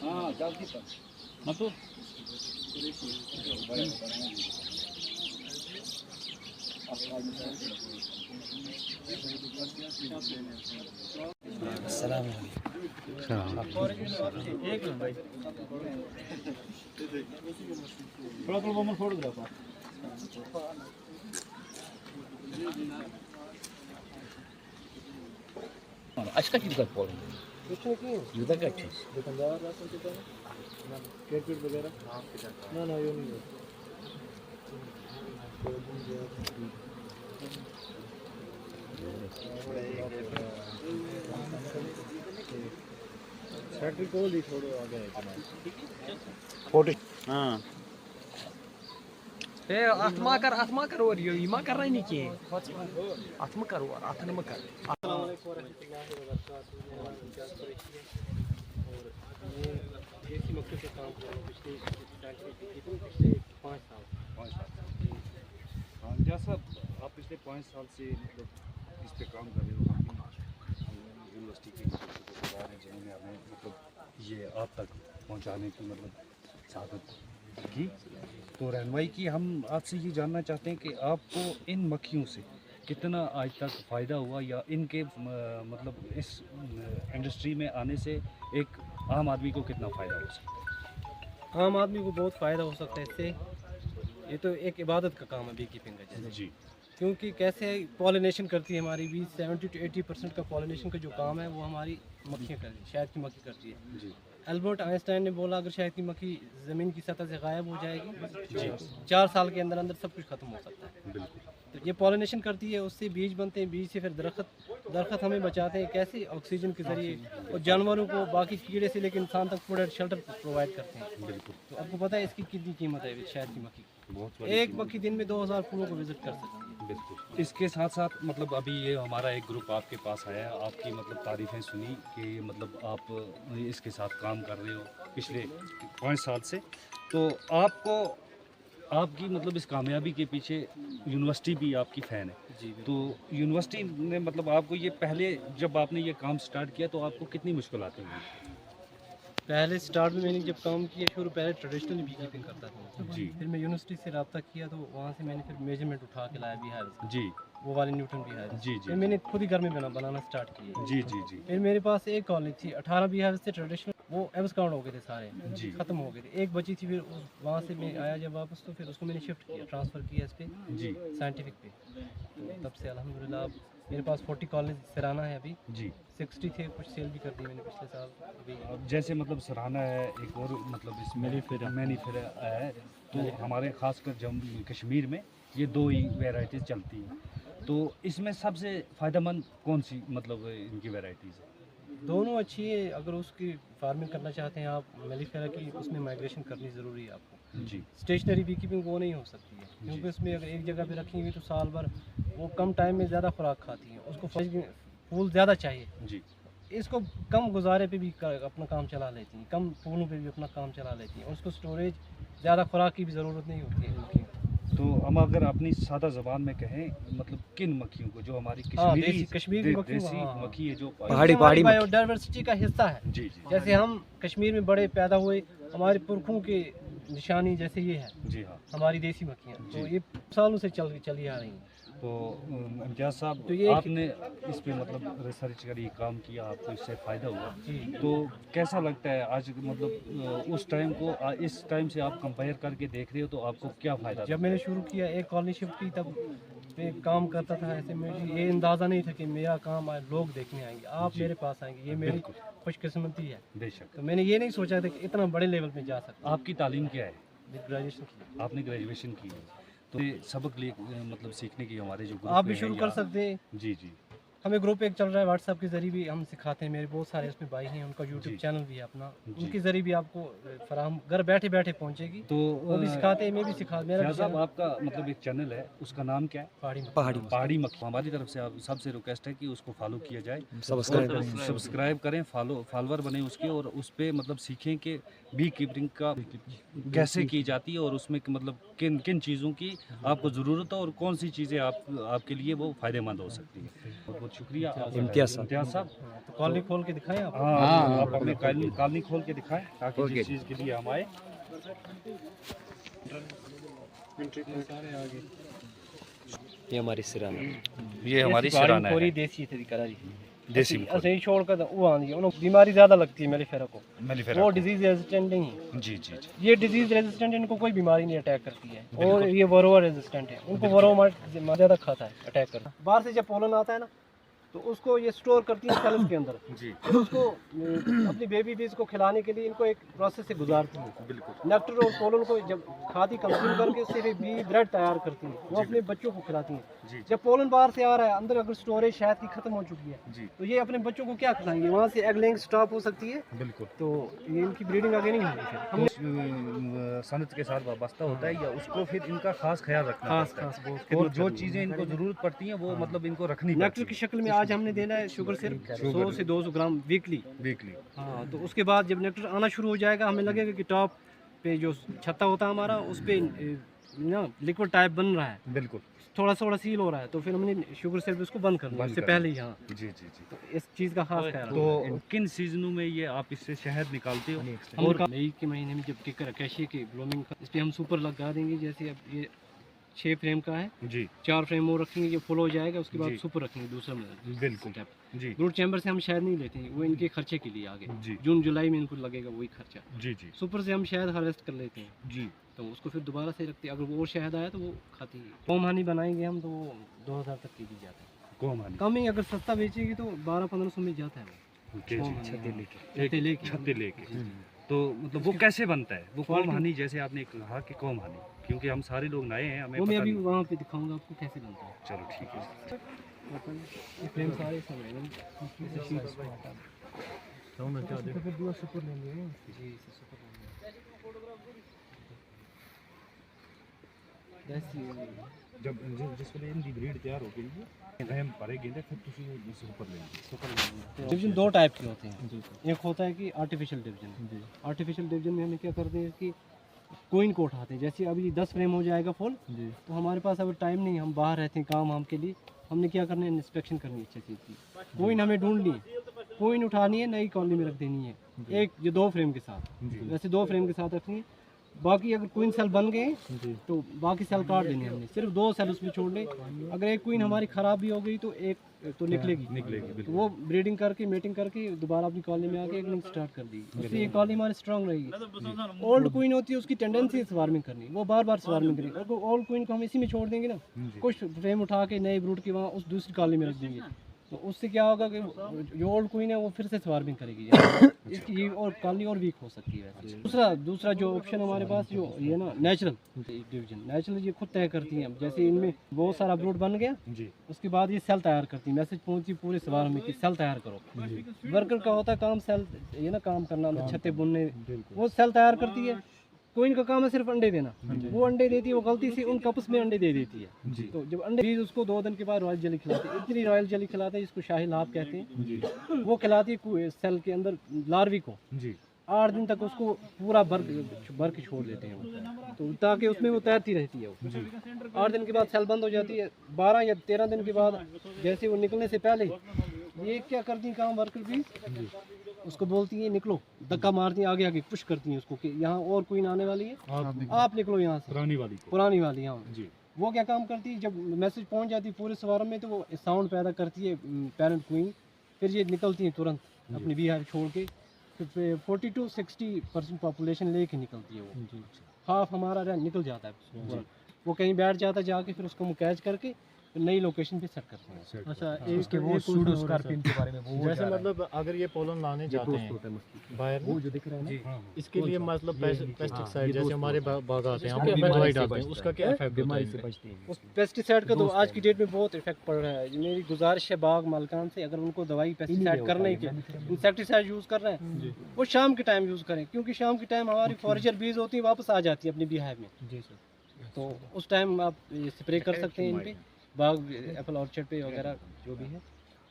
हाँ जल्दी पर मतलब अस्सलाम थोड़ा photographer Aşk kaç yıldır var? Yılda kaç? दुकानदार राशन के पास ना क्रिकेट वगैरह ना ये नहीं है फैक्ट्री को ही छोड़ो आगे Foto. हाँ atma kar or yo ma kar rahi ki atma kar or atna ma kar देसी मक्खी से काम कर रहा हूँ पिछले 5 साल। हाँ जैसा आप पिछले 5 साल से मतलब इस पे काम कर रहे हो यूनिवर्सिटी के जिन्होंने हमें मतलब ये आप तक पहुंचाने की मतलब साधन की तो रहनुमाई की हम आपसे ये जानना चाहते हैं कि आपको इन मक्खियों से कितना आज तक फ़ायदा हुआ या इनके मतलब इस इंडस्ट्री में आने से एक आम आदमी को कितना फ़ायदा हो सकता है? आम आदमी को बहुत फ़ायदा हो सकता है इससे। ये तो एक इबादत का काम है बी कीपिंग का जैसे जी क्योंकि कैसे पॉलिनेशन करती है हमारी बी 70 to 80% का पॉलिनेशन का जो काम है वो हमारी मक्खियाँ करती है, शहद की मक्खी करती है। जी अल्बर्ट आइंस्टाइन ने बोला अगर शहद की मक्खी ज़मीन की सतह से गायब हो जाएगी 4 साल के अंदर अंदर सब कुछ ख़त्म हो सकता है। बिल्कुल तो ये पॉलिनेशन करती है, उससे बीज बनते हैं, बीज से फिर दरख्त हमें बचाते हैं कैसे ऑक्सीजन के ज़रिए और जानवरों को बाकी कीड़े से लेकर इंसान तक फूड एंड शेल्टर प्रोवाइड करते हैं। बिल्कुल तो आपको पता है इसकी कितनी कीमत है शहद की मक्खी बहुत एक मक्खी दिन में 2000 फूलों को विजिट कर सकती है। बिल्कुल इसके साथ साथ मतलब अभी ये हमारा एक ग्रुप आपके पास आया है, आपकी मतलब तारीफ़ें सुनी कि मतलब आप इसके साथ काम कर रहे हो पिछले 5 साल से, तो आपको आपकी मतलब इस कामयाबी के पीछे यूनिवर्सिटी भी आपकी फ़ैन है। जी तो यूनिवर्सिटी ने मतलब आपको ये पहले जब आपने ये काम स्टार्ट किया तो आपको कितनी मुश्किलातें हुई? पहले स्टार्ट में मैंने जब काम किया शुरू पहले ट्रेडिशनल बी कीपिंग करता था जी फिर मैं यूनिवर्सिटी से रब्ता किया तो वहाँ से मैंने फिर मेजरमेंट उठा के लाया बिहार से जी वो वाले न्यूटन बिहार जी फिर जी मैंने खुद ही घर में बनाना स्टार्ट किया। जी जी जी फिर मेरे पास एक कॉलेज थी 18 बिहार से ट्रेडिशनल वो एब्सकाउंट हो गए थे सारे जी ख़त्म हो गए थे, एक बची थी फिर वहाँ से मैं आया जब वापस तो फिर उसको मैंने शिफ्ट किया ट्रांसफ़र किया इस पे जी साइंटिफिक पे। तो तब से अल्हम्दुलिल्लाह मेरे पास 40 कॉलेज सराहना है अभी जी 60 थे कुछ सेल भी कर दी मैंने पिछले साल अभी। अब जैसे मतलब सराहना है एक और मतलब इसमें मैनीफेरा है तो हमारे खासकर जम्मू कश्मीर में ये 2 ही वैरायटीज़ चलती हैं, तो इसमें सबसे फ़ायदेमंद कौन सी मतलब इनकी वैरायटीज़ है? दोनों अच्छी है, अगर उसकी फार्मिंग करना चाहते हैं आप मेलीफेरा की उसमें माइग्रेशन करनी ज़रूरी है आपको। जी स्टेशनरी बी कीपिंग वो नहीं हो सकती है क्योंकि उसमें अगर एक जगह पे रखी हुई तो साल भर वो कम टाइम में ज़्यादा खुराक खाती है, उसको फूल ज़्यादा चाहिए। जी इसको कम गुजारे पे भी अपना काम चला लेती हैं, कम फूलों पे भी अपना काम चला लेती हैं, उसको स्टोरेज ज़्यादा खुराक की भी ज़रूरत नहीं होती है मक्खियों। तो हम अगर अपनी सादा ज़बान में कहें मतलब किन मक्खियों को जो हमारी हाँ, कश्मीरी कश्मीर की मक्खी देसी मक्खी है जो पहाड़ी बायोडाइवर्सिटी का हिस्सा है। जी जी जैसे हम कश्मीर में बड़े पैदा हुए हमारे पुरखों की निशानी जैसे ये है जी हाँ। हमारी देसी मक्खियाँ, तो जी। ये सालों से चली आ रही हैं। तो इम्तियाज़ साहब तो ये आपने इस पे मतलब रिसर्च करी, काम किया, आपको इससे फ़ायदा हुआ, जी तो कैसा लगता है आज मतलब उस टाइम को इस टाइम से आप कंपेयर करके देख रहे हो तो आपको क्या फ़ायदा? जब मैंने शुरू किया एक कॉलोनी शिफ्ट की तब मैं काम करता था ऐसे, मुझे ये अंदाज़ा नहीं था कि मेरा काम आज लोग देखने आएंगे, आप मेरे पास आएंगे, ये मेरी बिल्कुल। खुशकिस्मती है। बेशक। तो मैंने ये नहीं सोचा था कि इतना बड़े लेवल पे जा सकता आपकी तालीम क्या है? हूँ। ग्रेजुएशन की आपने ग्रेजुएशन की है, तो ये सबक ले मतलब सीखने की हमारे जो ग्रुप आप भी में हैं शुरू कर या- सकते हैं। जी जी हमें ग्रुप एक चल रहा है व्हाट्सएप के जरिए भी हम सिखाते हैं, मेरे बहुत सारे उसमें भाई हैं, उनका यूट्यूब जी। चैनल भी है अपना, जी। उनके जरिए भी आपको फराहम घर बैठे बैठे पहुंचेगी, तो वो भी सिखाते हैं, मैं भी सिखा मेरा भी फैज़ साहब channel आपका मतलब एक चैनल है उसका नाम क्या है? पहाड़ी मक्खी। हमारी तरफ से आप सबसे रिक्वेस्ट है कि उसको फॉलो किया जाए, सब्सक्राइब सब्सक्राइब करें, फॉलोवर बने उसके और उस पे मतलब सीखें कि बी कीपिंग का कैसे की जाती है और उसमें मतलब किन किन चीज़ों की आपको ज़रूरत है और कौन सी चीज़ें आपके लिए वो फ़ायदेमंद हो सकती है। बहुत शुक्रिया इम्तियाज साहब। इम्तियाज साहब। तो कॉलनी खोल के दिखाएं आप। हाँ, आप हमें कॉलोनी खोल के दिखाएं ताकि ओके। जिस चीज़ के लिए हम आए। ये हमारी सिराना ये हमारी सिराना पूरी है, देसी थी करारी देसी ऐसे ही छोड़कर तो वो आंदी उन्हें बीमारी ज़्यादा लगती है मेलिफेरा को। मेलिफेरा वो को। डिजीज रेजिस्टेंट नहीं है। जी जी जी। ये डिजीज रेजिस्टेंट इनको कोई बीमारी नहीं अटैक करती है। और ये वरोवा रेजिस्टेंट है, उनको वरोवा ज़्यादा खाता है अटैक करता है। बाहर से जब पोलन आता है ना तो उसको ये स्टोर करती है सेल्स के अंदर। जी फिर उसको अपनी बेबी बीज को खिलाने के लिए इनको एक प्रोसेस से गुजारती है। बिल्कुल। नेक्टर और पोलन को जब खाती कंज्यूम करके उससे फिर बी ब्रेड तैयार करती है, वो अपने बच्चों को खिलाती हैं। जी जब पोलन बाहर से आ रहा है, अंदर अगर स्टोरेज शहद की खत्म हो चुकी है जी तो ये अपने बच्चों को क्या खिलाएंगे, वहाँ से एग लेइंग स्टॉप हो सकती है, बिल्कुल। तो ये इनकी ब्रीडिंग आगे नहीं होगी। फिर हमने सनत के साथ वाबस्ता होता है या उसको फिर इनका खास ख्याल रखना खास पड़ता है। खास बहुत फिर बहुत जो करनी है। चीज़ें इनको ज़रूरत पड़ती हैं वो मतलब इनको रखनी नेक्टर पड़ती की शक्ल में आज हमने देना है शुगर सिर्फ 100 से 200 ग्राम वीकली। है वीकली। हाँ, तो उसके बाद जब नेक्टर आना शुरू हो जाएगा हमें लगेगा कि टॉप पे जो छत्ता होता है हमारा उस पे ना लिक्विड टाइप बन रहा है, बिल्कुल। थोड़ा थोड़ा सील हो रहा है, तो फिर हमने शुगर सिर्फ उसको बंद करना है बंद इससे करना। पहले ही। हाँ, जी जी जी। तो इस चीज़ का खास ख्याल तो किन सीजनों में ये आप इससे शहद निकालते हो? और मई के महीने में जब टिकर कैशिया की ब्लूमिंग इस पर हम सुपर लगा देंगे। जैसे अब ये 6 फ्रेम का है, जी 4 फ्रेम और रखेंगे, ये फुल हो जाएगा, उसके बाद जी। सुपर रखेंगे दूसरा में। बिल्कुल। स्टेप जी रूट चैम्बर से हम शहद नहीं लेते हैं, वो इनके खर्चे के लिए आगे जी जून जुलाई में इनको लगेगा वही खर्चा। जी जी सुपर से हम शहद हार्वेस्ट कर लेते हैं, जी। तो उसको फिर दोबारा से रखते हैं। अगर वो शहद आया तो वो खाती है। होम हनी बनाएंगे हम तो वो 2000 तक के जी जाता है। कोमानी। कम ही अगर सस्ता बेचेगी तो 1200-1500 में जाता है वो। के होम जी। हनी, छत्ते हाँ। लेके। छत्ते लेके। छत्ते लेके। तो मतलब वो कैसे बनता है? वो कोम हनी जैसे आपने कहा कि कोम हनी, क्योंकि हम सारे लोग नए हैं, हमें वो मैं पता अभी नहीं। वहाँ पे दिखाऊंगा आपको कैसे बनता है। चलो ठीक है। ये फ्रेम सारे सब हैं। इससे शीट्स को हटा दो। तो फिर दूसरा सुपर लेंगे ना। जी, इसे सुपर लेंगे। जब जिस ਵੇਲੇ इनकी ब्रीड तैयार हो गई है हम भरेंगे ना फिर ਤੁਸੀਂ ਇਸ ਉੱਪਰ लेंगे। डिवीजन 2 टाइप के होते हैं। एक होता है कि आर्टिफिशियल डिवीजन। आर्टिफिशियल डिवीजन में हमें क्या करते हैं कि कोइन को उठाते हैं। जैसे अभी 10 फ्रेम हो जाएगा फुल, तो हमारे पास अगर टाइम नहीं, हम बाहर रहते हैं काम हम के लिए, हमने क्या करना है, इंस्पेक्शन करनी है अच्छी चीज़ की। कोइन हमें ढूंढनी है, कोइन उठानी है, नई कॉलोनी में रख देनी है। एक ये 2 फ्रेम के साथ, वैसे 2 फ्रेम के साथ रखनी है। बाकी अगर क्वीन सेल बन गए तो बाकी सेल काट देने हमने, सिर्फ 2 सेल उसमें छोड़ने। अगर एक क्वीन हमारी ख़राब भी हो गई तो एक तो निकलेगी, तो वो ब्रीडिंग करके मेटिंग करके दोबारा अपनी कॉलोनी में आके एक स्टार्ट कर दी, उससे ये कॉलोनी हमारी स्ट्रांग रहेगी। ओल्ड क्वीन होती है उसकी टेंडेंसी है स्वार्मिंग करनी, वो बार बार स्वार्मिंग करेगी। अगर ओल्ड क्वीन को हम इसी में छोड़ देंगे ना, कुछ फ्रेम उठा के नए ब्रूड के वहाँ उस दूसरी कॉलोनी में रख देंगे, तो उससे क्या होगा कि जो ओल्ड क्वीन है वो फिर से स्वार्मिंग करेगी। इसकी ये और कॉलोनी और वीक हो सकती है वैसे। दूसरा जो ऑप्शन हमारे पास जो ये ना नेचुरल डिवीजन, नेचुरल ये खुद तय करती हैं। जैसे इनमें बहुत सारा ब्रूड बन गया, उसके बाद ये सेल तैयार करती है। मैसेज पहुंची पूरे सवार में कि सेल तैयार करो। वर्कर का होता है काम सेल, ये ना काम करना, छत्ते बुनने, वो सेल तैयार करती है। कोइन का काम है सिर्फ अंडे देना, वो अंडे देती है, वो गलती से उन कप्स में अंडे दे देती है। तो जब अंडे भी उसको 2 दिन के बाद रॉयल जेली खिलाते हैं, इतनी रॉयल जेली खिलाते हैं जिसको शाही लाभ कहते हैं, वो खिलाती है सेल के अंदर लार्वी को। 8 दिन तक उसको पूरा भर के छोड़ देते हैं वो, तो ताकि उसमें वो तैरती रहती है वो। 8 दिन के बाद सेल बंद हो जाती है। 12 या 13 दिन के बाद जैसे वो निकलने से पहले ये क्या करती हैं काम, वर्कर भी उसको बोलती हैं निकलो, धक्का मारती हैं, आगे आगे पुश करती हैं उसको कि यहाँ और कोई आने वाली है, आप निकलो यहाँ से, पुरानी वाली यहाँ। वो क्या काम करती है, जब मैसेज पहुँच जाती है पूरे सवारों में तो वो साउंड पैदा करती है पेरेंट क्वीन, फिर ये निकलती हैं तुरंत अपनी बिहार छोड़ के। फिर 40 to 60% पॉपुलेशन लेके निकलती है वो। हाफ हमारा निकल जाता है, वो कहीं बैठ जाता है, जाके फिर उसको हम कैच करके नई लोकेशन पे सेट करते हैं। अच्छा, एक वो सूडो स्कॉर्पियन के बारे में वो जैसे मतलब अगर ये पोलन लाने जाते हैं बाहर, वो जो दिख रहा है ना, इसके लिए मतलब पेस्टिसाइड जैसे हमारे बाग आते हैं, हम दवाई डालते हैं, उसका क्या इफेक्ट बीमारी से बचते हैं? उस पेस्टिसाइड का तो आज की डेट में बहुत इफेक्ट पड़ रहा है। मेरी गुजारिश है बाग मालकान से, अगर उनको दवाई पेस्टिसाइड करने के इंसेक्टिसाइड यूज़ कर रहे हैं वो शाम के टाइम यूज़ करें, क्योंकि शाम के टाइम हमारी फॉरेजर बीज होती है वापस आ जाती है अपनी बिहार में। जी सर। तो उस टाइम आप स्प्रे कर सकते हैं इन पे, बाग एप्पल ऑर्चर्ड पे वगैरह जो भी है।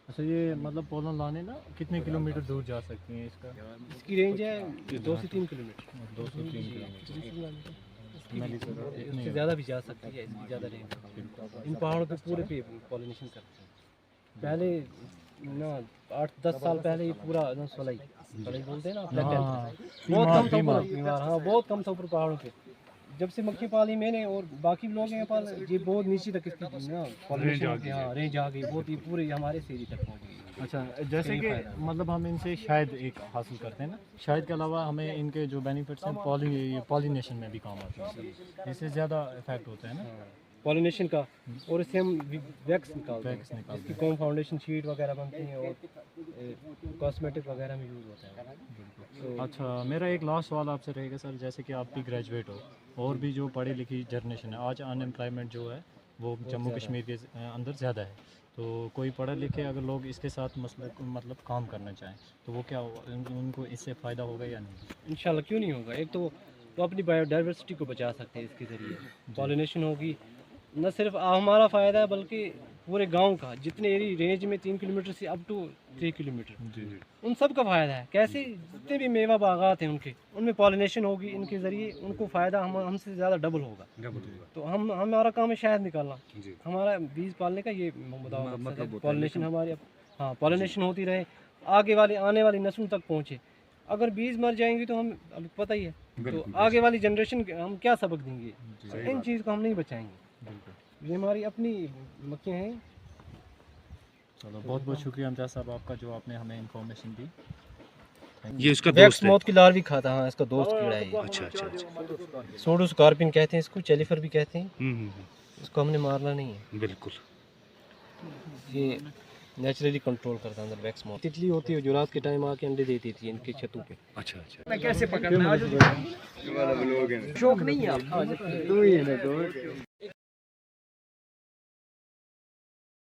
अच्छा, ये मतलब पोलन लाने ना कितने किलोमीटर दूर जा सकती हैं? इसकी रेंज है 2 से 3 किलोमीटर। 2 से 3 किलोमीटर इससे ज़्यादा भी जा सकती है, इसकी ज़्यादा रेंज। इन पहाड़ों पे पूरे पे पॉलिनेशन करते हैं। पहले ना 8-10 साल पहले ये पूरा ना सोलाई बोलते हैं ना Black Panther, बहुत कम था ऊपर बीमार, हाँ बहुत कम था ऊपर पहाड़ों पे। जब से मक्खी पाली मैंने और बाकी लोग हैं पाल, ये बहुत नीचे तक इसकी ना पॉलिनेशन हो गई, हाँ रेंज आ गई बहुत, ही पूरे हमारे एरिया तक पहुँच गई। अच्छा, जैसे कि मतलब हम इनसे शायद एक हासिल करते हैं ना, शायद के अलावा हमें इनके जो बेनिफिट्स हैं पॉलिनेशन में भी काम आते हैं, इससे ज़्यादा इफेक्ट होता है ना पॉलिनेशन का, और इससे हम वैक्स निकालते हैं, इसकी कॉम फाउंडेशन शीट वगैरह बनती हैं और कॉस्मेटिक वगैरह में यूज़ होता है। अच्छा, मेरा एक लास्ट सवाल आपसे रहेगा सर, जैसे कि आप भी ग्रेजुएट हो और भी जो पढ़ी लिखी जनरेशन है, आज अनएम्प्लॉयमेंट जो है वो जम्मू कश्मीर के अंदर ज़्यादा है, तो कोई पढ़े लिखे अगर लोग इसके साथ मतलब काम करना चाहें तो वो क्या उनको इससे फ़ायदा होगा या नहीं? इंशाल्लाह क्यों नहीं होगा। एक तो वो अपनी बायोडाइवर्सिटी को बचा सकते हैं इसके ज़रिए, पॉलिनेशन होगी, न सिर्फ हमारा फ़ायदा है बल्कि पूरे गांव का, जितने एरिया रेंज में 3 किलोमीटर से अप टू 3 किलोमीटर, उन सब का फ़ायदा है। कैसे जितने भी मेवा बागात हैं उनके, उनमें पॉलिनेशन होगी, इनके ज़रिए उनको फ़ायदा हमसे ज़्यादा डबल होगा। तो हमारा काम है शहद निकालना, हमारा बीज पालने का ये मतलब पॉलिनेशन हमारी, हाँ पॉलिनेशन होती रहे, आगे वाली आने वाली नस्लों तक पहुँचे। अगर बीज मर जाएंगे तो हम अभी पता ही है, तो आगे वाली जनरेशन हम क्या सबक देंगे, इन चीज़ को हम नहीं बचाएंगे। ये हमारी अपनी मक्खियाँ हैं। चलो, बहुत बहुत शुक्रिया इम्तियाज़ साहब आपका, जो आपने हमें इंफॉर्मेशन दी। ये इसका वैक्स दोस्त है? मौत की लार भी खाता, हाँ इसका दोस्त कीड़ा है ये। अच्छा अच्छा अच्छा। सोडोस्कार्पिन कहते हैं इसको, चेलीफर भी कहते हैं। इसको हमने मारना नहीं है, बिल्कुल। ये नेचुरली कंट्रोल करता है अंदर वैक्स मौत। तितली होती है जो रात के टाइम आके अंडे देती थी इनके छतों पे। अच्छा अच्छा। मैं कैसे पकड़ना, शौक नहीं है आपको?